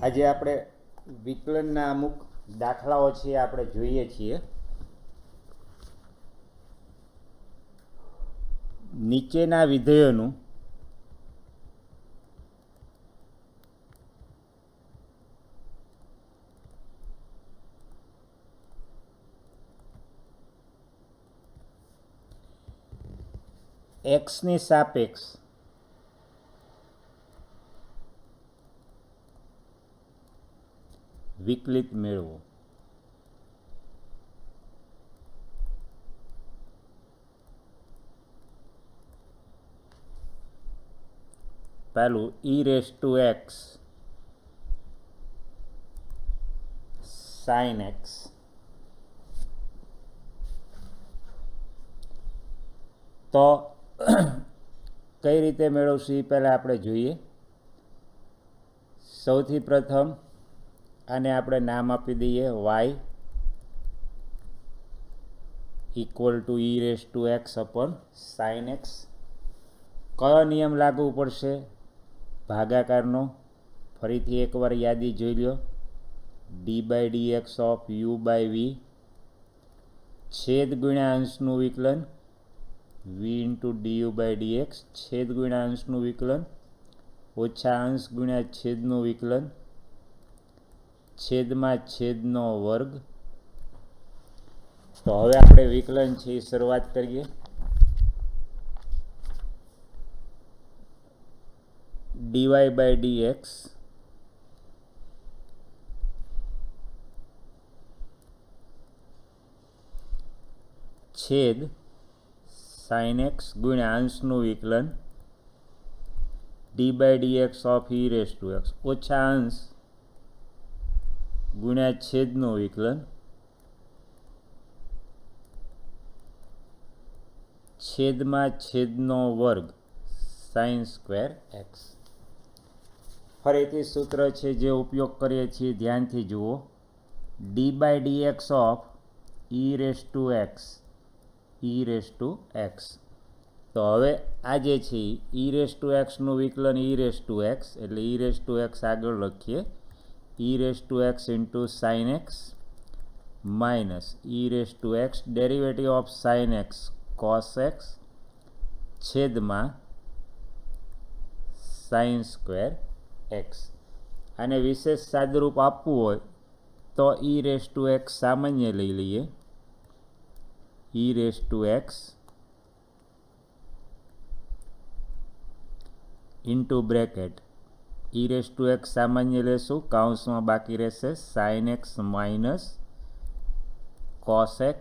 આજે આપણે વિકલનના અમુક દાખલાઓ છે આપણે જોઈએ છીએ. નીચેના વિધેયોનું x ની સાપેક્ષ વિકલિત મેળવો. પહેલું e⁻x sin x. તો કઈ રીતે મેળવશું એ પહેલાં આપણે જોઈએ. સૌથી પ્રથમ આને આપણે નામ આપી દઈએ y equal two e⁻x upon sin x. કયો નિયમ લાગુ પડશે? ભાગાકારનો. ફરીથી એકવાર યાદી જોઈ લો. d/dx ઓફ u/v છેદ ગુણ્યા અંશનું વિકલન v ઇન્ટુ du/dx છેદ ગુણ્યા અંશનું વિકલન ઓછા અંશ ગુણ્યા છેદનું વિકલન છેદમાં છેદનો વર્ગ. તો હવે આપણે વિકલન છે એ શરૂઆત કરીએ. dy/dx છેદ sin x ગુણ્યા અંશનું વિકલન d/dx ઓફ e⁻x ઓછા અંશ ગુણ્યા છેદનું વિકલન છેદમાં છેદનો વર્ગ sin સ્ક્વેર x. ફરીથી સૂત્ર છે જે ઉપયોગ કરીએ છીએ ધ્યાનથી જુઓ. d/dx of e⁻x. તો હવે આ જે છે e⁻x નું વિકલન e⁻x એટલે e⁻x આગળ લખીએ e⁻x into sin x minus e⁻x derivative of sin x cos x છેદમાં sin સ્ક્વેર x. આને વિશેષ સાદુરૂપ આપવું હોય તો e⁻x સામાન્ય લઈ લઈએ. e⁻x ઇન્ટુ બ્રેકેટ e⁻x સામાન્ય લેશું, કૌંસમાં બાકી રહેશે sin x minus cos x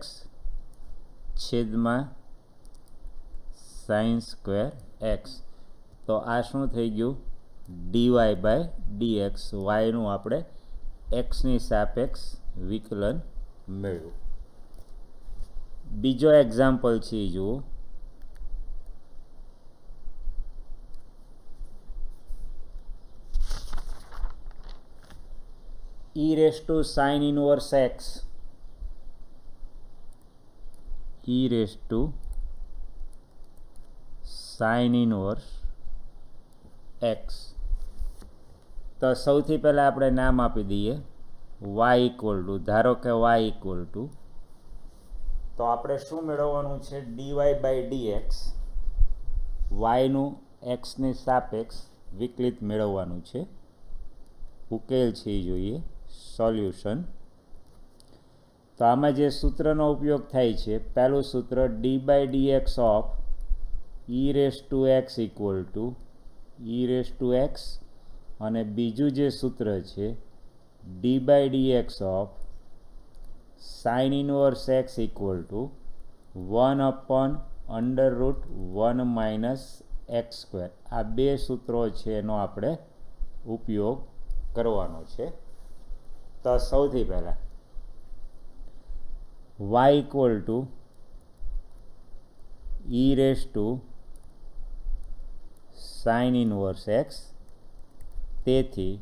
છેદમાં sin સ્ક્વેર x. તો આ શું થઈ ગયું? dy/dx yનું આપણે xની સાપેક્ષ વિકલન મેળવ્યું. બીજો એક્ઝામ્પલ છે જુઓ. e⁻sin 1x e⁻sin 1x. તો સૌથી પહેલાં આપણે નામ આપી દઈએ y ઇક્વલ ટુ, ધારો કે y ઇક્વલ ટુ, તો આપણે શું મેળવવાનું છે? dy/dx yનું xની સાપેક્ષ વિકલિત મેળવવાનું છે. ઉકેલ છે એ જોઈએ. સોલ્યુશન. તો આમાં જે સૂત્રનો ઉપયોગ થાય છે, પહેલું સૂત્ર d/dx of e⁻x equal to e⁻x અને બીજું જે સૂત્ર છે d/dx of sin 1x equal to 1/√1 minus x². આ બે સૂત્રો છે એનો આપણે ઉપયોગ કરવાનો છે. તો સૌથી પહેલાં y equal two e⁻sin 1x. તેથી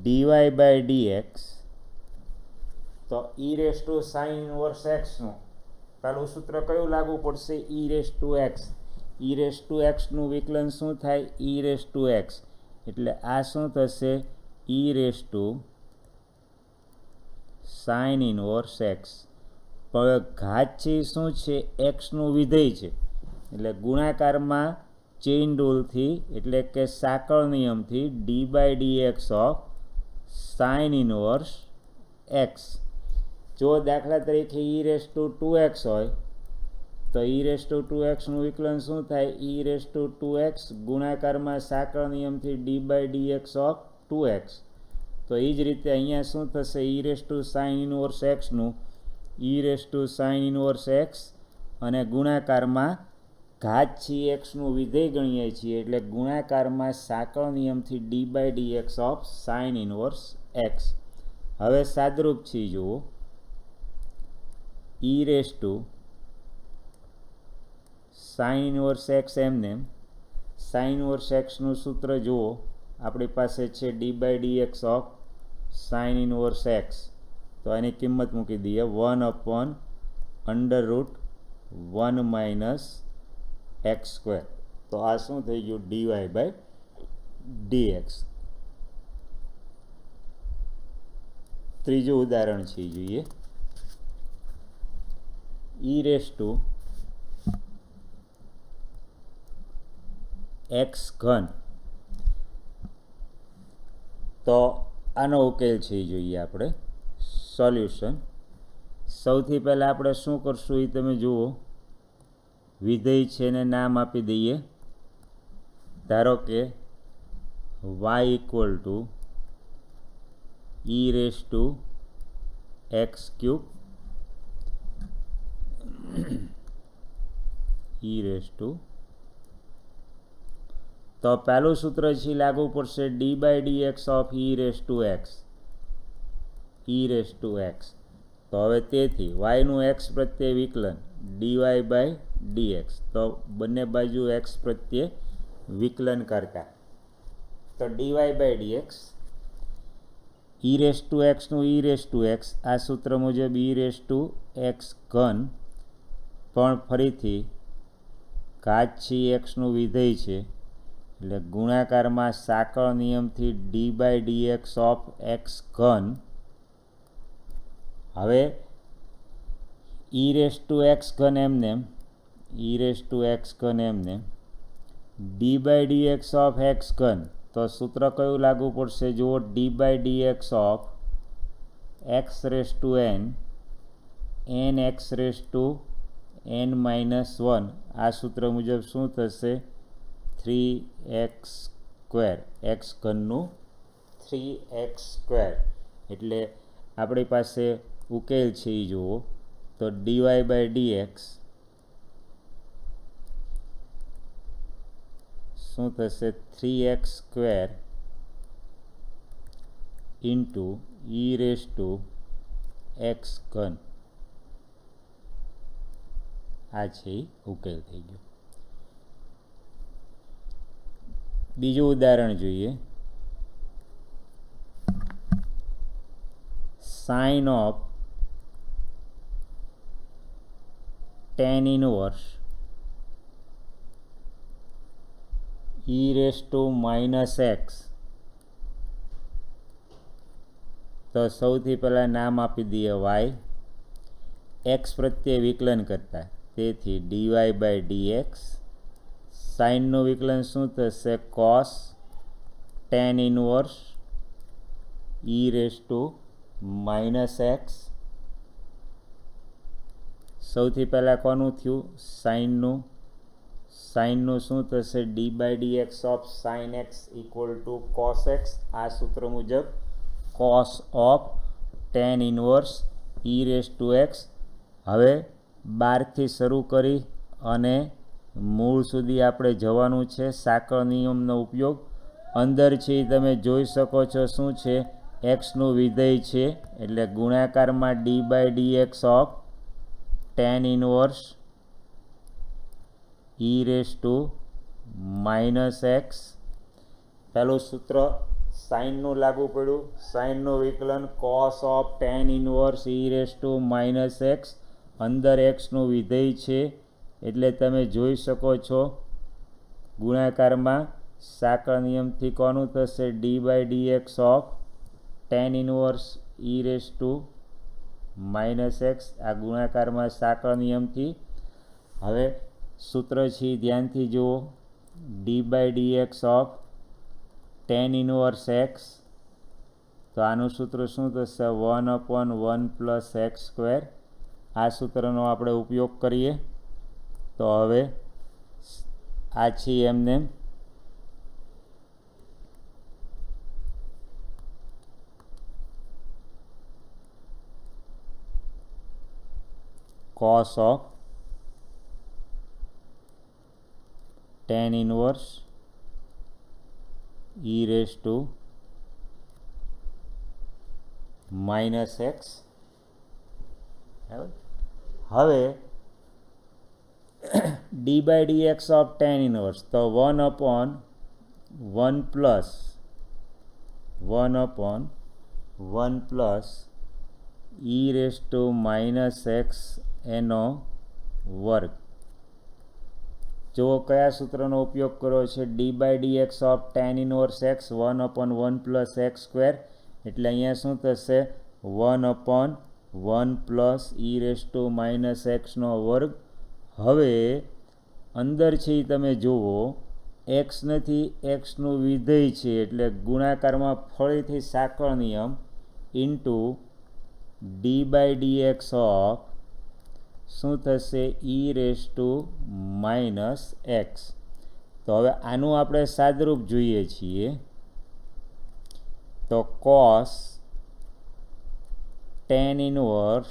dy/dx તો e⁻sin 1x નું પહેલું સૂત્ર કયું લાગુ પડશે? e⁻x. e⁻x નું વિકલન શું થાય? e⁻x એટલે આ શું થશે e raise to sine inverse x. હવે ઘાત છે એ શું છે એક્સનું વિધેય છે એટલે ગુણાકારમાં ચેઇન રૂલથી એટલે કે સાંકળ નિયમથી d by d x of sine inverse x. જો દાખલા તરીકે ઈ રેસ ટુ 2x હોય તો ઈ રેસ ટુ 2xનું વિકલન શું થાય ઈ રેસ ટુ 2x ગુણાકારમાં સાંકળ નિયમથી d by d x of 2x. તો એ જ રીતે અહીંયા શું થશે e raise to sine inverse એક્સનું e raise to sine inverse x અને ગુણાકારમાં ઘાત છે એક્સનું વિધેય ગણીએ છીએ એટલે ગુણાકારમાં સાંકળ નિયમથી d by d x of sine inverse x. હવે સાદરૂપ છે જુઓ e raise to sine inverse x એમને સાઇન ઇનવર્સ એક્સનું સૂત્ર જુઓ આપણી પાસે છે d by d x of sine inverse x. તો એની કિંમત મૂકી દઈએ 1/√1 માઇનસ એક્સ સ્ક્વેર. તો આ શું થઈ ગયું ડીવાય બાય ડીએક્સ. ત્રીજું ઉદાહરણ છે જોઈએ ઈ રેસ ટુ એક્સ ઘન. તો આનો ઉકેલ છે જોઈએ આપણે સોલ્યુશન. સૌથી પહેલાં આપણે શું કરશું એ તમે જુઓ વિધેય છે ને નામ આપી દઈએ. ધારો કે y equal to e raise to x cube e raise to. તો પહેલું સૂત્ર છે લાગુ પડશે d by d x of e raise to x e raise to x. તો હવે તેથી વાયનું એક્સ પ્રત્યે વિકલન ડીવાય બાય ડીએક્સ. તો બંને બાજુ એક્સ પ્રત્યે વિકલન કરતા તો dy by dx e raise to એક્સનું ઈ રેસ ટુ એક્સ આ સૂત્ર મુજબ ઈ રેસ ટુ એક્સ ઘન પણ ફરીથી ઘાત છે એક્સનું વિધેય છે એટલે ગુણાકારમાં સાંકળ નિયમથી d by d x of x ઘન. હવે ઈ રેસ ટુ એક્સ ઘન એમને ઈ રેસ ટુ એક્સ ઘન એમને d by d x of x ઘન. તો સૂત્ર કયું લાગુ પડશે જુઓ d by d x of x raise to n x raise to n -1. આ સૂત્ર મુજબ શું થશે 3x square x ઘનનું 3x square. એટલે આપણી પાસે ઉકેલ છે એ જુઓ તો ડીવાય બાય ડીએક્સ શું થશે 3x square into e raise to x ઘન. આ છે ઉકેલ થઈ ગયો. બીજું ઉદાહરણ જોઈએ sine of tan inverse e raise to minus x. તો સૌથી પહેલાં નામ આપી દઈએ વાય એક્સ પ્રત્યે વિકલન કરતા તેથી ડીવાય બાય ડીએક્સ. સાઇનનું વિકલન શું થશે cos tan inverse e raise to minus x. સૌથી પહેલાં કોનું થયું સાઇનનું શું થશે d by d x of sine x equal to cos x. આ સૂત્ર મુજબ cos of tan inverse e raise to x. હવે 12થી શરૂ કરી અને મૂળ સુધી આપણે જવાનું છે. સાંકળ નિયમનો ઉપયોગ અંદર છે એ તમે જોઈ શકો છો શું છે એક્સનું વિધેય છે એટલે ગુણાકારમાં d by d x of tan inverse e raise to minus x. પહેલું સૂત્ર સાઇનનું લાગુ પડ્યું સાઇનનું વિકલન cos of tan inverse e raise to minus x. અંદર એક્સનું વિધેય છે એટલે તમે જોઈ શકો છો ગુણાકારમાં સાંકળ નિયમથી કોનું થશે d by d x of tan inverse e raise to minus x. આ ગુણાકારમાં સાંકળ નિયમથી. હવે સૂત્ર છે ધ્યાનથી જુઓ, d by d x of tan inverse x. તો આનું સૂત્ર શું થશે 1/1 પ્લસ એક્સ સ્ક્વેર. આ સૂત્રનો આપણે ઉપયોગ કરીએ તો હવે આ છે એમને cos of tan inverse e raised to minus x. હવે d by dx of tan inverse તો 1/1 plus 1/1 plus e raised to minus x એનો વર્ગ. જો કયા સૂત્રનો ઉપયોગ કર્યો છે d by d x of tan inverse x 1/1 plus x square. એટલે અહીંયા શું થશે 1/1 plus e raise to minus એક્સનો વર્ગ. હવે અંદર છે એ તમે જુઓ એક્સ નથી, એક્સનું વિધેય છે એટલે ગુણાકારમાં ફરીથી સાંકળ નિયમ into d by d x of શું થશે e raise to minus x. તો હવે આનું આપણે સાદરૂપ જોઈએ છીએ તો cos tan inverse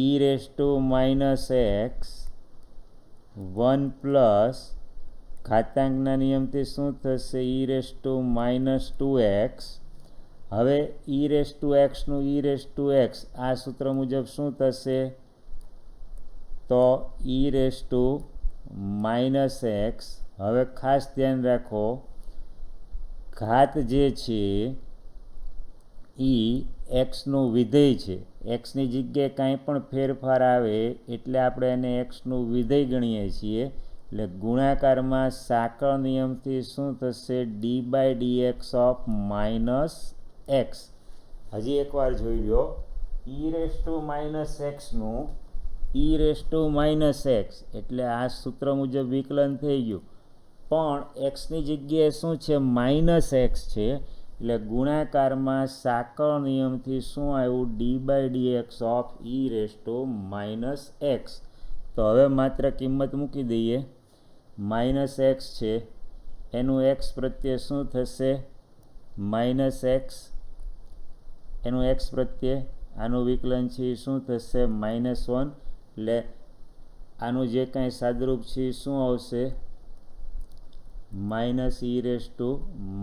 e raise to minus x 1 plus ઘાતાંકના નિયમથી શું થશે e raise to minus 2x. હવે ઈ રેસ ટુ એક્સનું ઈ રેસ ટુ એક્સ આ સૂત્ર મુજબ શું થશે તો e raise to minus x. હવે ખાસ ધ્યાન રાખો ઘાત જે છે એ એક્સનું વિધેય છે. એક્સની જગ્યાએ કાંઈ પણ ફેરફાર આવે એટલે આપણે એને એક્સનું વિધેય ગણીએ છીએ. એટલે ગુણાકારમાં સાંકળ નિયમથી શું થશે d by d x of minus x. હજી એકવાર જોઈ લો ઈ રેસ ટુ માઇનસ એક્સનું e raise to minus x એટલે આ સૂત્ર મુજબ વિકલન થઈ ગયું, પણ એક્સની જગ્યાએ શું છે માઇનસ એક્સ છે એટલે ગુણાકારમાં સાંકળ નિયમથી શું આવ્યું d by d x of e raise to minus x. તો હવે માત્ર કિંમત મૂકી દઈએ. માઇનસ એક્સ છે એનું એક્સ પ્રત્યે શું થશે માઇનસ એક્સ, એનું એક્સ પ્રત્યે આનું વિકલન છે એ શું થશે -1. એટલે આનું જે કાંઈ સાદરૂપ છે એ શું આવશે minus E raise to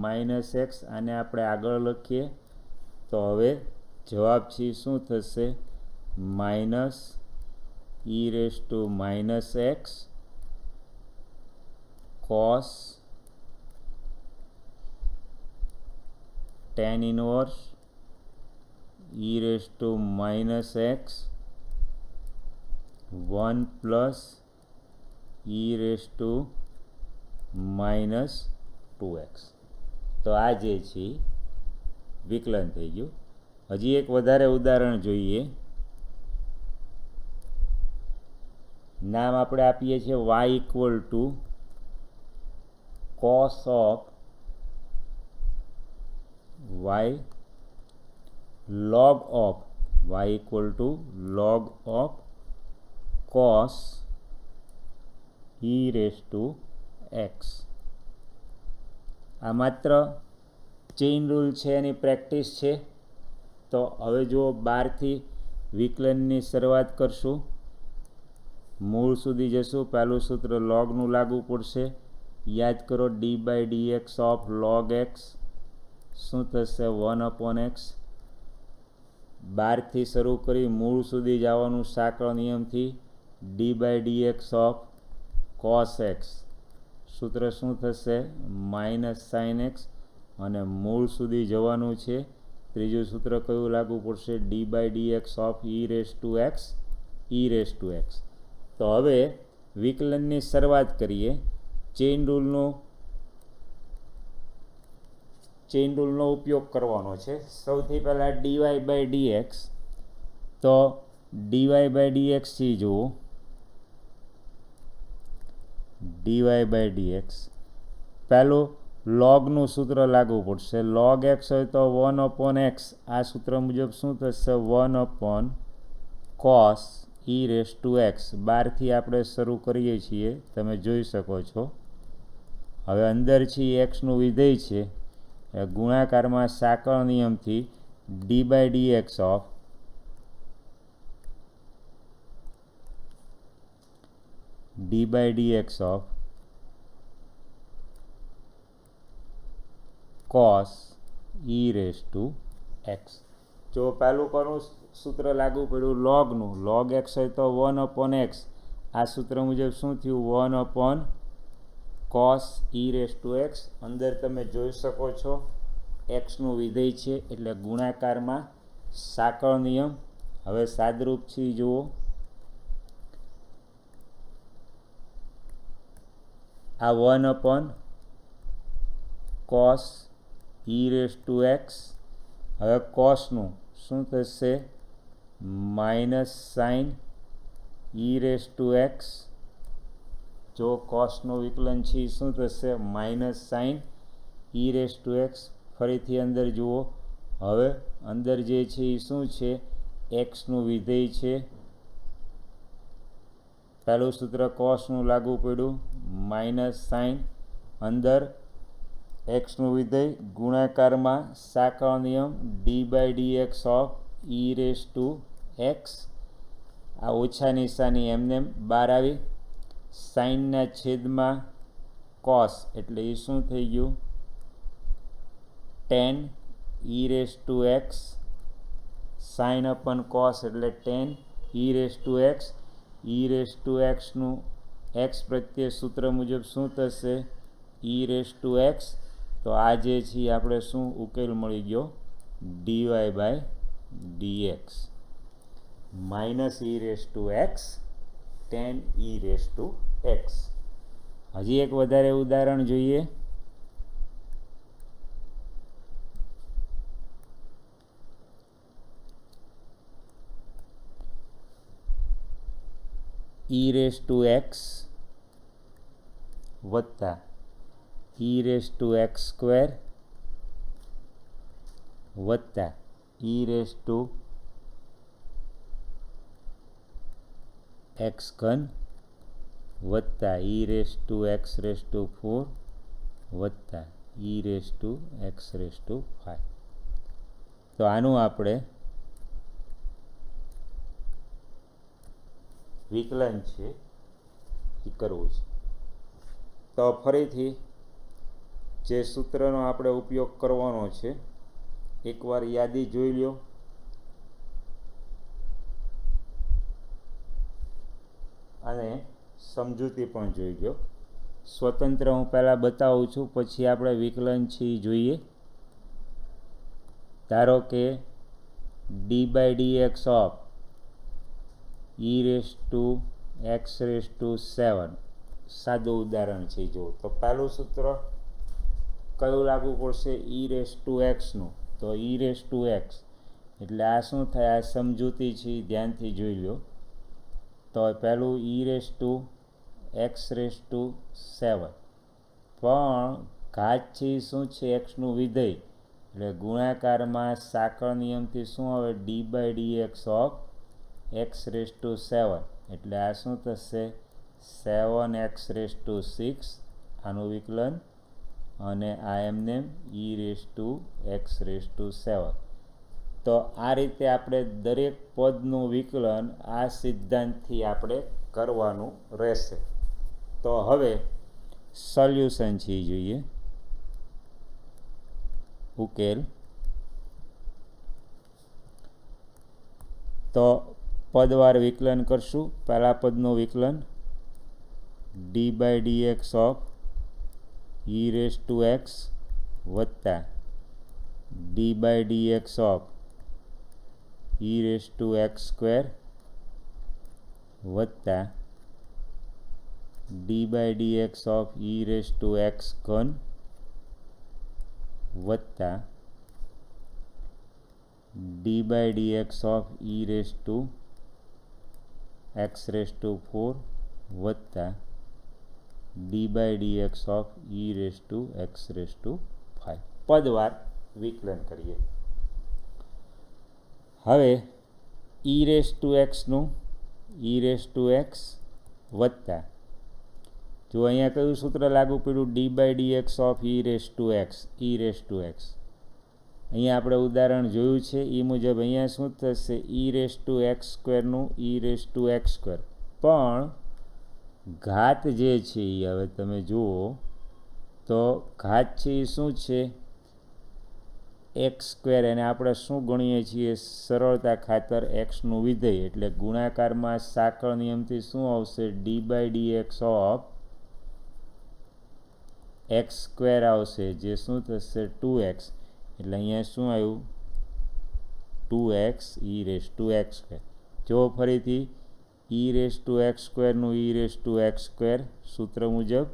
minus x. આને આપણે આગળ લખીએ તો હવે જવાબ છે શું થશે minus E raise to minus x cos tan inverse e raise to minus x 1 plus e raise to minus 2x. તો આ જે છે વિકલન થઈ ગયું. હજી એક વધારે ઉદાહરણ જોઈએ. નામ આપણે આપીએ છીએ y equal to cos of y log of y equal two log of cos E raise to x. આ માત્ર ચેઇન રૂલ છે એની પ્રેક્ટિસ છે. તો હવે જુઓ 12થી વિકલનની શરૂઆત કરશું, મૂળ સુધી જશું. પહેલું સૂત્ર લોગનું લાગુ પડશે. યાદ કરો d by d x of log x શું થશે 1/x. 12થી શરૂ કરી મૂળ સુધી જવાનું સાંકળ નિયમથી d by d x of cos x સૂત્ર શું થશે -sin x. અને મૂળ સુધી જવાનું છે. ત્રીજું સૂત્ર કયું લાગુ પડશે d by d x of e raise to x e raise to x. તો હવે વિકલનની શરૂઆત કરીએ. ચેઇન રૂલનું ચેઇન રૂલનો ઉપયોગ કરવાનો છે. સૌથી પહેલાં ડીવાય બાય ડીએક્સ, તો ડીવાય બાય ડીએક્સથી જુઓ, ડીવાય બાય ડીએક્સ પહેલું લોગનું સૂત્ર લાગુ પડશે. લોગ એક્સ હોય તો 1/x, આ સૂત્ર મુજબ શું થશે? 1/cos e⁻x. 12થી આપણે શરૂ કરીએ છીએ, તમે જોઈ શકો છો. હવે અંદર છે એક્સનું વિધેય છે, ગુણાકારમાં સાંકળ નિયમથી d by dx of cos e⁻x. જો પહેલું કોનું સૂત્ર લાગુ પડ્યું? લોગનું. લોગ એક્સ હોય તો 1/x, આ સૂત્ર મુજબ શું થયું? 1/cos e⁻x. અંદર તમે જોઈ શકો છો એક્સનું વિધેય છે એટલે ગુણાકારમાં સાંકળ નિયમ. હવે સાદરૂપથી જુઓ, આ 1/cos e⁻x. હવે કોસનું શું થશે? Minus sign e⁻x. જો કોસનું વિકલન છે શું થશે? Minus sign e⁻x. ફરીથી અંદર જુઓ, હવે અંદર જે છે એ શું છે? એક્સનું વિધેય છે. પહેલું સૂત્ર કોસનું લાગુ પડ્યું, માઇનસ સાઇન, અંદર એક્સનું વિધેય, ગુણાકારમાં સાંકળ નિયમ D by dx of e⁻x. આ ઓછા નિશાની એમને બહાર આવી. સાઇનના છેદમાં કોસ એટલે એ શું થઈ ગયું? tan e⁻x. સાઇન અપન કોસ એટલે tan e⁻x. e⁻xનું એક્સ પ્રત્યે સૂત્ર મુજબ શું થશે? e⁻x. તો આ જે છે આપણે શું ઉકેલ મળી ગયો? Dy by dx minus e⁻x tan e⁻x. હજી એક વધારે ઉદાહરણ જોઈએ. e⁻x વત્તા e⁻x² વત્તા e⁻x³ વત્તા e⁻x⁴ વત્તા e⁻x⁵. તો આનું આપણે વિકલન છે એ કરવું છે. તો ફરીથી જે સૂત્રનો આપણે ઉપયોગ કરવાનો છે એકવાર યાદી જોઈ લો અને સમજૂતી પણ જોઈ લો. સ્વતંત્ર હું પહેલાં બતાવું છું, પછી આપણે વિકલન છે એ જોઈએ. ધારો કે D by dx of e⁻x⁷ સાદું ઉદાહરણ છે. જો તો પહેલું સૂત્ર કયું લાગુ પડશે? e⁻xનું. તો e⁻x એટલે આ શું થાય? આ સમજૂતી છે, ધ્યાનથી જોઈ લો. તો પહેલું e⁻x⁷ પણ ઘાત છે શું છે? એક્સનું વિધેય એટલે ગુણાકારમાં સાંકળ નિયમથી શું આવે? D by dx of x⁷. એટલે આ શું થશે? 7x⁶ આનું વિકલન અને આ એમને e⁻x⁷. તો આ રીતે આપણે દરેક પદનું વિકલન આ સિદ્ધાંતથી આપણે કરવાનું રહેશે. તો હવે સોલ્યુશન છે જોઈએ, ઉકેલ. તો પદવાર વિકલન કરશું. પહેલા પદનું વિકલન d by dx of e⁻x વત્તા d by dx of e⁻x² વત્તા d by dx of e⁻x³ વત્તા d by d x of e raise to x raise to 4 વત્તા d by d x of e raise to x raise to 5 પદવાર વિકલન કરીએ. હવે e raise to એક્સનું e raise to x વત્તા, જો અહીંયા કયું સૂત્ર લાગુ પડ્યું, d by d x of e raise to x, e raise to x. અહીંયા આપણે ઉદાહરણ જોયું છે એ મુજબ અહીંયા શું થશે, ઈ રેસ ટુ એક્સ સ્ક્વેરનું e raise to x square, પણ ઘાત જે છે એ હવે તમે જુઓ તો ઘાત છે એ શું છે, એક્સ સ્ક્વેર, અને આપણે શું ગણીએ છીએ સરળતા ખાતર એક્સનું વિધેય, એટલે ગુણાકારમાં સાંકળ નિયમથી શું આવશે, d by d x of x square આવશે, જે શું થશે 2x, એટલે અહીંયા શું આવ્યું 2x e raise to x square. જો ફરીથી ઈ રેસ ટુ એક્સ સ્ક્વેરનું e raise to x square સૂત્ર મુજબ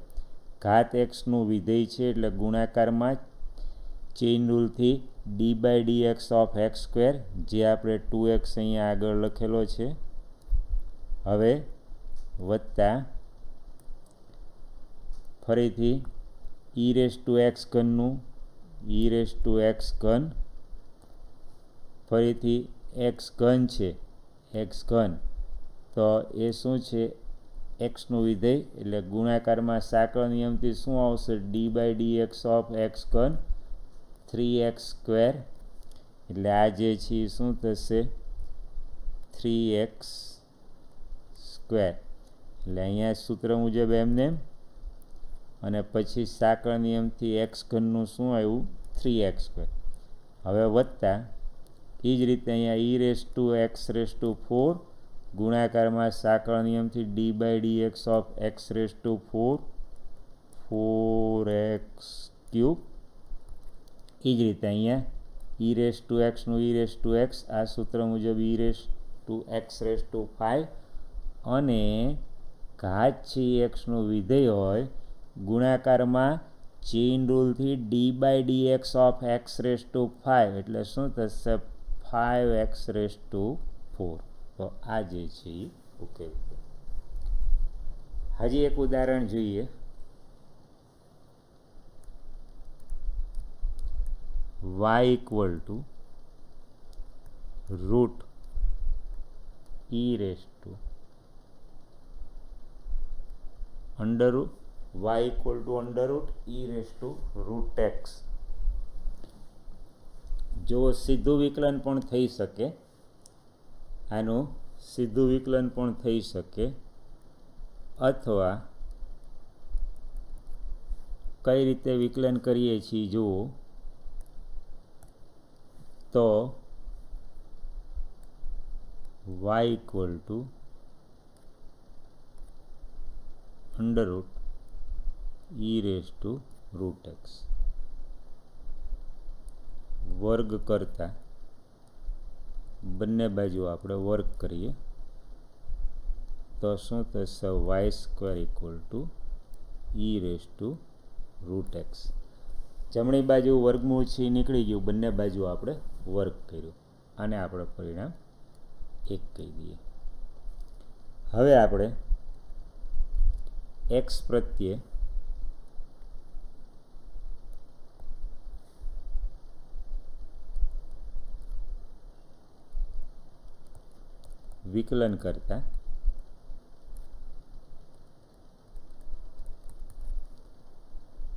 ઘાત એક્સનું વિધેય છે, એટલે ગુણાકારમાં ચેઇન રૂલથી d by d x of x square, જે આપણે 2x અહીંયા આગળ લખેલો છે, હવે વત્તા ફરીથી ઈ રેસ ટુ એક્સ ઘનનું ઈ રેસ ટુ એક્સ ઘન, ફરીથી એક્સ ઘન છે, એક્સ ઘન તો એ શું છે એક્સનું વિધેય, એટલે ગુણાકારમાં સાંકળ નિયમથી શું આવશે, d by d x of x ઘન 3x સ્ક્વેર, એટલે આ જે છે એ શું થશે 3x સ્ક્વેર, એટલે અહીંયા સૂત્ર મુજબ એમને, અને પછી સાંકળ નિયમથી એક્સ ઘનનું શું આવ્યું 3x સ્ક્વેર. હવે વત્તા એ જ રીતે અહીંયા e raise to x raise to 4 ગુણાકારમાં સાંકળ નિયમથી d by d x of x raise to 4 4x cube. એ જ રીતે અહીંયા ઈ રેસ ટુ એક્સનું ઈ રેસ ટુ એક્સ, આ સૂત્ર મુજબ e raise to x raise to 5, અને ઘાત છે એક્સનું વિધેય હોય, ગુણાકારમાં ચેઇન રૂલથી d by d x of x raise to 5, એટલે શું થશે 5x રેસ ટુ 4. તો આ જે છે એ ઉકેલ. હજી એક ઉદાહરણ જોઈએ. y equal to root e raise to under root y equal to under root e raise to root x. જો સીધું વિકલન પણ થઈ શકે, આનું સીધું વિકલન પણ થઈ શકે, અથવા કઈ રીતે વિકલન કરીએ છીએ જુઓ તો y equal to under root e raise to root x વર્ગ કરતા બંને બાજુ આપણે વર્ગ કરીએ તો શું થશે y square equal to e raise to root x. જમણી બાજુ વર્ગમૂળ છે નીકળી ગયું, બંને બાજુ આપણે વર્ગ કર્યું, આને આપણે પરિણામ 1 કહી દઈએ. હવે આપણે એક્સ પ્રત્યે વિકલન કરતા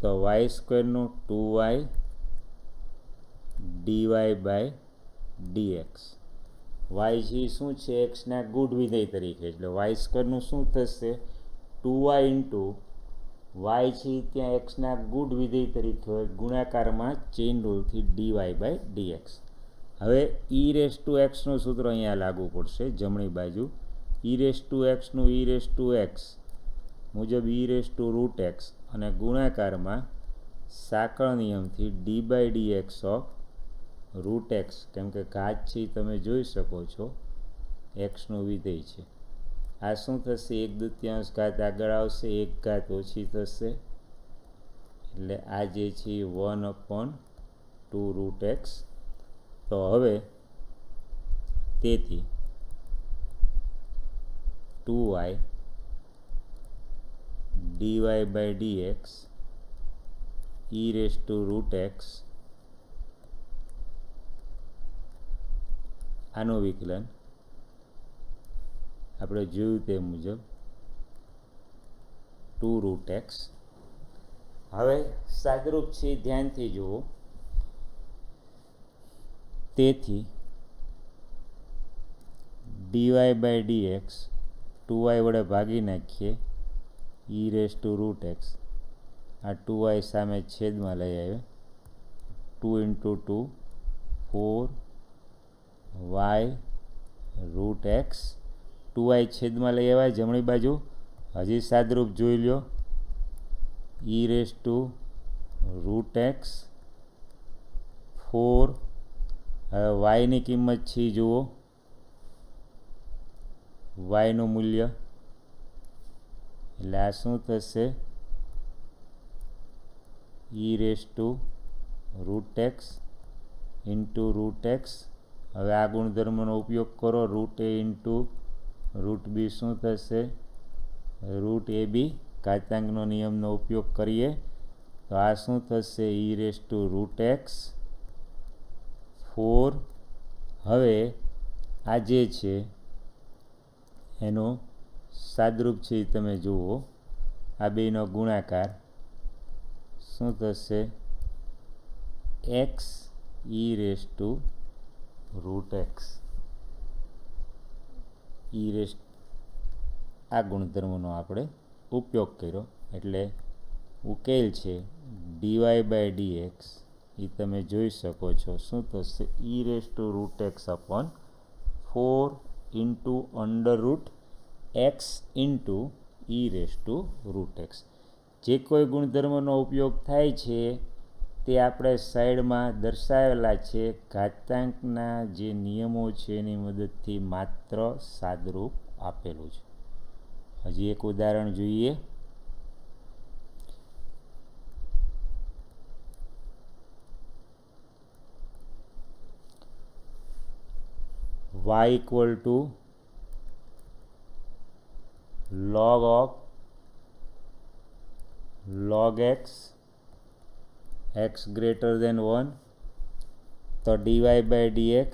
તો વાય સ્ક્વેરનું 2y dy by dx. Y છે શું છે એક્સના ગુડ વિધેય તરીકે, એટલે વાય સ્ક્વેરનું શું થશે 2y ઇન્ટુ વાય છે ત્યાં એક્સના ગુડ વિધેય તરીકે હોય, ગુણાકારમાં ચેઇન રૂલથી ડીવાય બાય ડીએક્સ. હવે ઈ રેસ ટુ એક્સનું સૂત્ર અહીંયા લાગુ પડશે જમણી બાજુ, ઈ રેસ ટુ એક્સનું ઈ રેસ ટુ એક્સ મુજબ e raise to root x, અને ગુણાકારમાં સાંકળ નિયમથી d by d x of root x, કેમ કે ઘાત છે તમે જોઈ શકો છો એક્સનું વિધેય છે. આ શું થશે 1/2 ઘાત આગળ આવશે, 1 ઘાત ઓછી થશે, એટલે આ જે છે 1/2 2√x. તો હવે તેથી 2y dy/dx e⁻√x આનું વિકલન આપણે જોયું તે મુજબ 2√x. હવે સાદરૂપ છે, ધ્યાનથી જુઓ. તેથી dy/dx 2y વડે ભાગી નાખીએ e⁻√x. આ 2y સામે છેદમાં લઈ આવે. 2 × 2 4y√x. 2y છેદમાં લઈ આવ્યા જમણી બાજુ. હજી સાદરૂપ જોઈ લો. e⁻√x 4. હવે વાયની કિંમત છે જુઓ, વાયનું મૂલ્ય, એટલે આ શું થશે? e⁻√x × √x. હવે આ ગુણધર્મનો ઉપયોગ કરો. √a × √b શું થશે? √ab. ઘાતાંકનો નિયમનો ઉપયોગ કરીએ તો આ શું થશે? e⁻√x 4. હવે આ જે છે એનો સાદરૂપ છે એ તમે જુઓ. આ બેનો ગુણાકાર શું થશે? x e⁻√x. આ ગુણધર્મનો આપણે ઉપયોગ કર્યો, એટલે ઉકેલ છે dy/dx એ તમે જોઈ શકો છો. શું થશે? e⁻√x / 4 × √x × e⁻√x. જે કોઈ ગુણધર્મનો ઉપયોગ થાય છે તે આપણે સાઈડમાં દર્શાવેલા છે. ઘાતાંકના જે નિયમો છે એની મદદથી માત્ર સાદરૂપ આપેલું છે. હજી એક ઉદાહરણ જોઈએ. y = log x, x greater than 1. તો dy/dx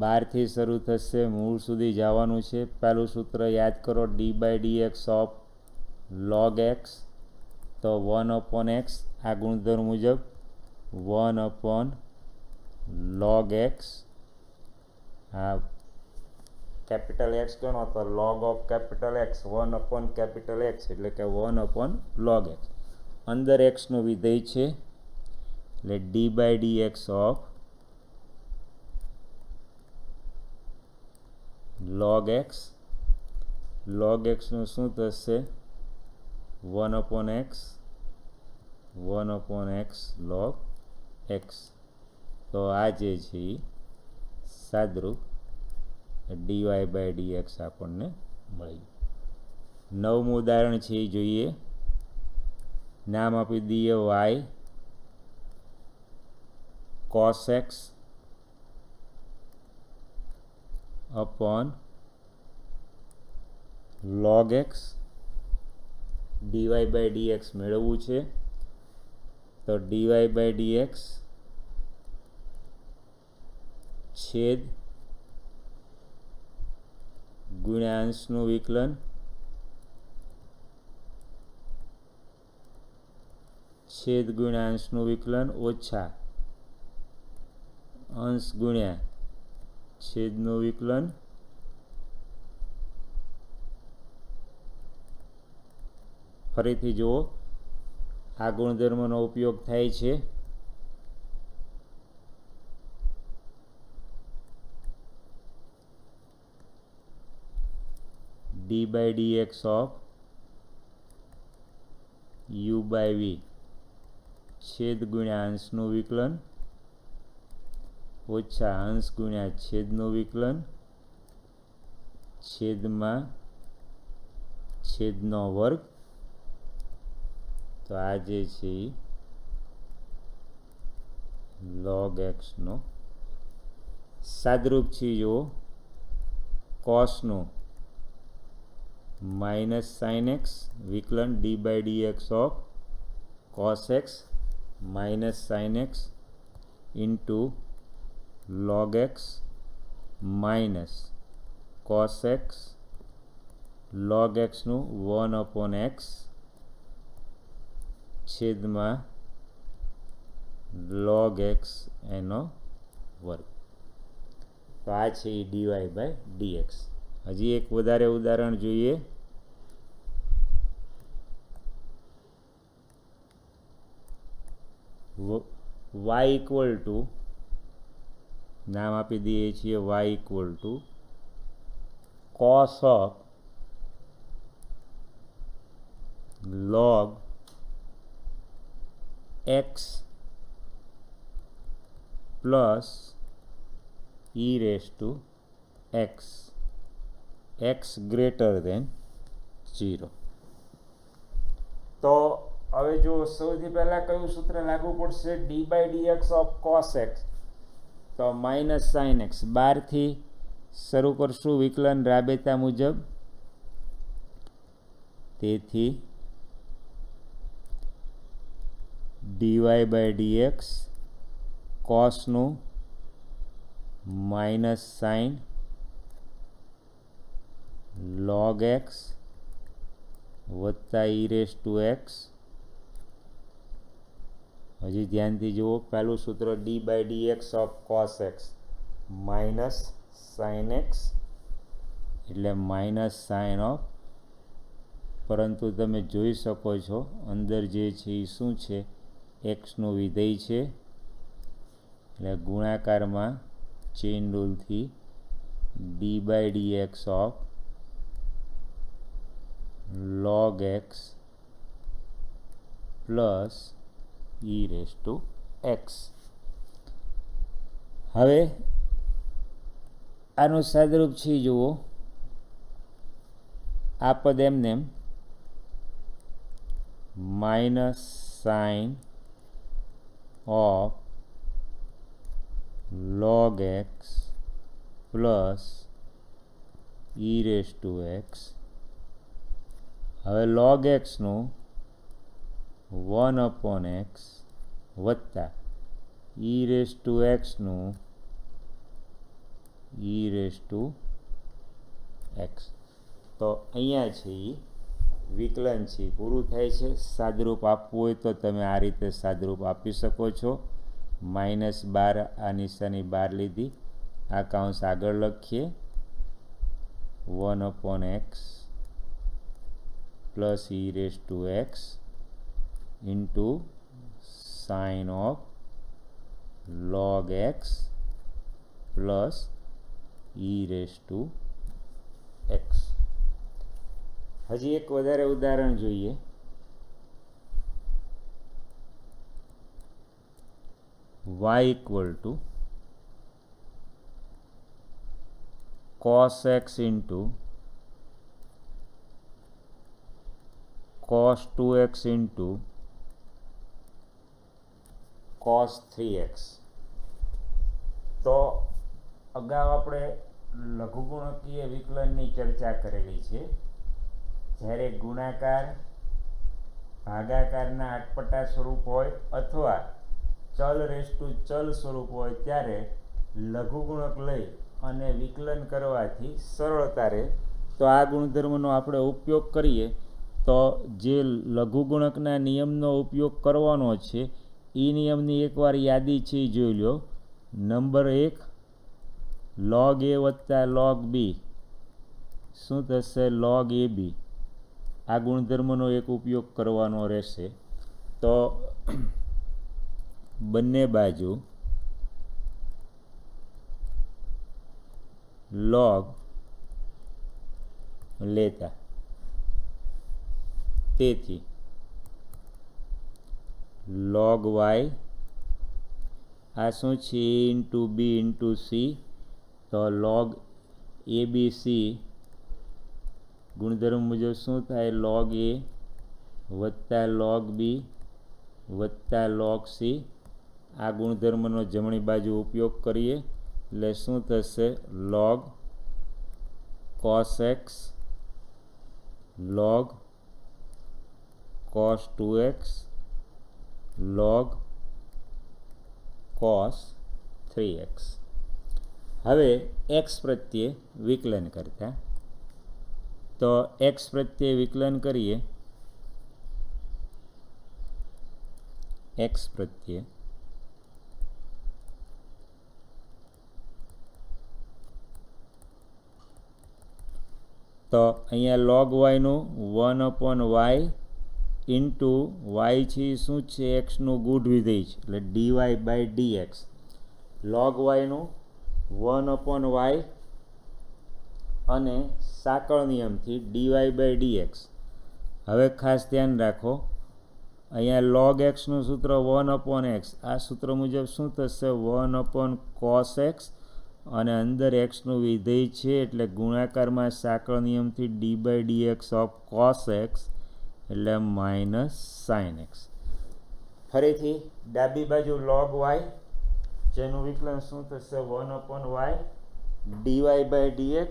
12થી શરૂ થશે, મૂળ સુધી જવાનું છે. પહેલું સૂત્ર યાદ કરો, dy/dx ઓફ log x. તો 1/x. આ ગુણધર્મ મુજબ 1/log x. આ કેપિટલ X ગણો તો log of capital X 1/X, એટલે કે 1/log x. અંદર એક્સનું વિધેય છે એટલે dy/dx of log x. log x નું શું થશે? 1/x 1/x log x. તો આ જે છે એ સાદરૂપ dy/dx આપણને મળી. 9મું ઉદાહરણ છે એ જોઈએ. નામ આપી દઈએ y cos x / log x. dy/dx મેળવવું છે. તો dy/dx છેદ ગુણ્યા અંશનું વિકલન છેદ ગુણ્યા અંશનું વિકલન ઓછા અંશ ગુણ્યા છેદનું વિકલન. ફરીથી જુઓ, આ ગુણધર્મનો ઉપયોગ થાય છે. dy/dx ઓફ u/v છેદ ગુણ્યા અંશનું વિકલન ઓછા અંશ ગુણ્યા છેદનું વિકલન છેદમાં છેદનો વર્ગ. તો આ જે છે log x નો સાદરૂપ છે જો કોસનું માઇનસ સાઇન એક્સ વિકલન d by d x of cos x minus sine x into log x minus cos x log xનું 1/x છેદમાં log x એનો વર્ગ. તો આ છે એ ડીવાય બાય ડીએક્સ. હજી એક વધારે ઉદાહરણ જોઈએ. y ઇક્વલ ટુ નામ આપી દઈએ છીએ y equal to cos of log x plus e raise to x x greater than 0. તો હવે જો સૌથી પહેલાં કયું સૂત્ર લાગુ પડશે? D by d x of cos x. તો માઇનસ સાઇન એક્સ 12થી શરૂ કરશું વિકલન રાબેતા મુજબ. તેથી ડીવાય બાય ડીએક્સ કોસનું માઇનસ સાઇન log x વત્તા e રેઝ ટુ એક્સ. હજી ધ્યાનથી જુઓ, પહેલું સૂત્ર d by d x of cos x minus sine x એટલે માઇનસ સાઇન ઓફ, પરંતુ તમે જોઈ શકો છો અંદર જે છે એ શું છે? એક્સનું વિધેય છે. એટલે ગુણાકારમાં ચેઇન રૂલથી d by d x of log x plus e raise to x. હવે આનું સાદરૂપ છે જુઓ, આ પદ એમને minus sine of log x plus e raise to x. હવે log xનું 1/x વત્તા e રેઝ ટુ એક્સનું e રેઝ ટુ એક્સ. તો અહીંયા છે એ વિકલન છે પૂરું થાય છે. સાદરૂપ આપવું હોય તો તમે આ રીતે સાદરૂપ આપી શકો છો. -12 આ નિશાની 12 લીધી, આ કાઉન્સ આગળ લખીએ 1/x plus e raise to x into sine of log x plus e raise to x. હજી એક વધારે ઉદાહરણ જોઈએ. y equal to cos x into cos 2x into cos 3x. તો અગાઉ આપણે લઘુગુણકીય વિકલનની ચર્ચા કરેલી છે. જ્યારે ગુણાકાર ભાગાકારના અટપટા સ્વરૂપ હોય અથવા ચલ રેઝ ટુ ચલ સ્વરૂપ હોય ત્યારે લઘુગુણક લઈ અને વિકલન કરવાથી સરળતા રહે. તો આ ગુણધર્મનો આપણે ઉપયોગ કરીએ તો જે લઘુગુણકના નિયમનો ઉપયોગ કરવાનો છે એ નિયમની એકવાર યાદી છે એ જોઈ લો. નંબર 1 log a વત્તા log b શું થશે? log ab. આ ગુણધર્મનો એક ઉપયોગ કરવાનો રહેશે. તો બંને બાજુ log લેતા, તેથી log y આ શું છે? a into b into c. તો log abc ગુણધર્મ મુજબ શું થાય? log a વત્તા log b વત્તા log c આ ગુણધર્મનો જમણી બાજુ ઉપયોગ કરીએ એટલે શું થશે? log cos x log cos 2x log cos 3x. હવે x પ્રત્યે વિકલન કરતા, તો x પ્રત્યે વિકલન કરીએ. x પ્રત્યે તો અહીંયા log y નું 1/y ઇન્ટુ y છે શું છે? એક્સનું ગુડ વિધેય છે એટલે dy/dx. log y નું 1/y અને સાંકળ નિયમથી dy/dx. હવે ખાસ ધ્યાન રાખો, અહીંયા log x નું સૂત્ર 1/x. આ સૂત્ર મુજબ શું થશે? 1/cos x અને અંદર એક્સનું વિધેય છે એટલે ગુણાકારમાં સાંકળ નિયમથી d/dx ઓફ cos x એટલે -sin x. ફરીથી ડાબી બાજુ log y, જેનું વિકલન શું થશે? 1/y dy/dx.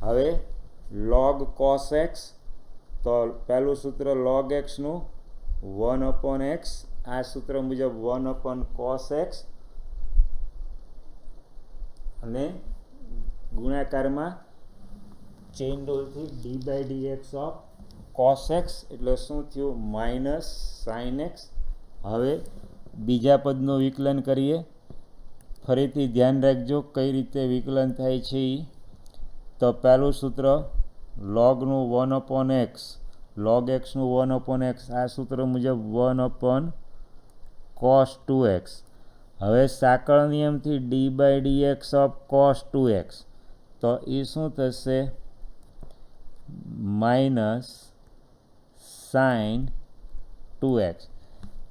હવે log cos x, તો પહેલું સૂત્ર log x નું 1/x. આ સૂત્ર મુજબ 1/cos x અને ગુણાકારમાં ચેઇન રૂલથી d/dx ઓફ cos x એટલે શું થયું? -sin x. હવે બીજા પદનું વિકલન કરીએ. ફરીથી ધ્યાન રાખજો કઈ રીતે વિકલન થાય છે. તો પહેલું સૂત્ર logનું 1/x log x નું 1/x. આ સૂત્ર મુજબ 1/cos 2x. હવે સાંકળ નિયમથી d/dx ઓફ cos 2x, તો એ શું થશે? -sin 2x.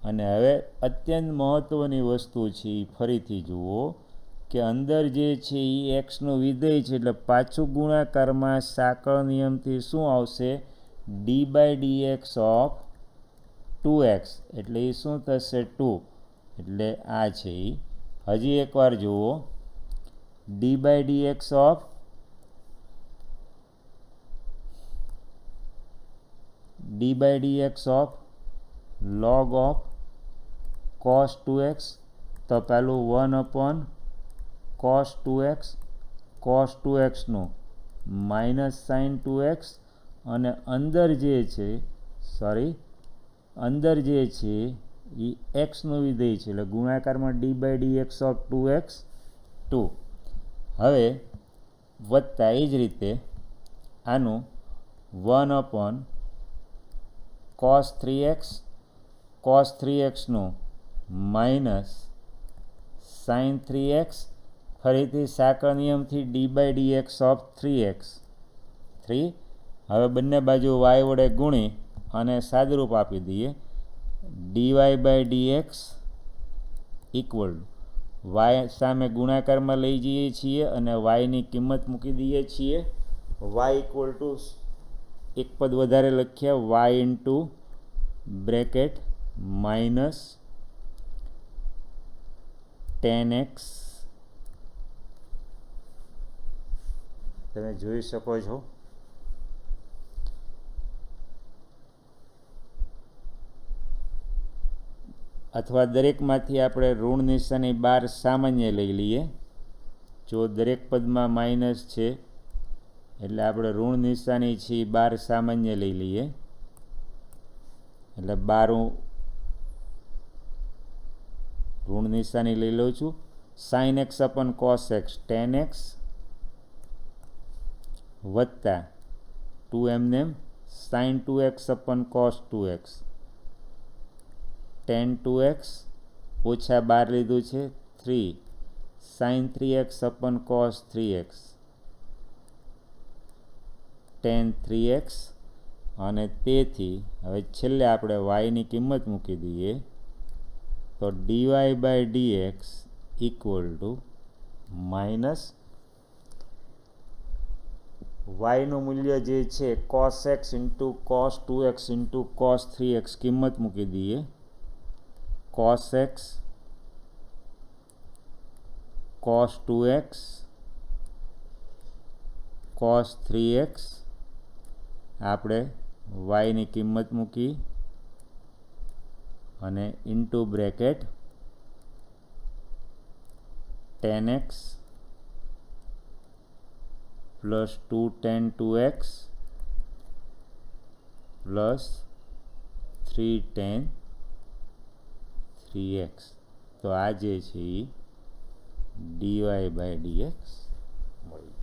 અને હવે અત્યંત મહત્ત્વની વસ્તુ છે એ ફરીથી જુઓ કે અંદર જે છે એ એક્સનું વિધેય છે એટલે પાછું ગુણાકારમાં સાંકળ નિયમથી શું આવશે? d/dx ઓફ 2x એટલે એ શું થશે? 2. એટલે આ છે એ. હજી એકવાર જુઓ, d/dx of log of cos 2x. તો પહેલું 1/cos 2x cos 2x નું -sin 2x અને અંદર જે છે એ એક્સનું વિધેય છે એટલે ગુણાકારમાં d/dx ઓફ 2x 2. હવે વત્તા એ જ રીતે આનું 1/cos 3x cos 3x નું -sin 3x. ફરીથી સાંકળ નિયમથી d/dx ઓફ 3x 3. હવે બંને બાજુ y વડે ગુણી અને સાદુરૂપ આપી દઈએ. dy/dx ઇક્વલ y સામે ગુણાકારમાં લઈ જઈએ છીએ અને yની કિંમત મૂકી દઈએ છીએ. y ઇક્વલ ટુ એક પદ વધારે લખ્યા y ઇન્ટુ બ્રેકેટ -10x. તમે જોઈ શકો છો. અથવા દરેકમાંથી આપણે ઋણ નિશાની બહાર સામાન્ય લઈ લઈએ. જો દરેક પદમાં માઇનસ છે એટલે આપણે ઋણ નિશાની છે એ બહાર સામાન્ય લઈ લઈએ. એટલે બહાર હું ઋણ નિશાની લઈ લઉં છું. sin x upon cos x 10x વત્તા 2 એમનેમ sin 2x upon cos 2x 10 2x ઓછા 12 લીધું છે 3 sin 3x upon cos 3x 10 3x. અને તેથી હવે છેલ્લે આપણે yની કિંમત મૂકી દઈએ તો dy/dx ઇક્વલ ટુ માઇનસ yનું મૂલ્ય જે છે cos x into cos 2x into cos 3x કિંમત મૂકી દઈએ. cos x cos 2x cos 3x આપણે વાયની કિંમત મૂકી અને into bracket 10x plus 2 tan 2x plus 3 tan 3x. તો આ જે છે એ dy by dx મળી.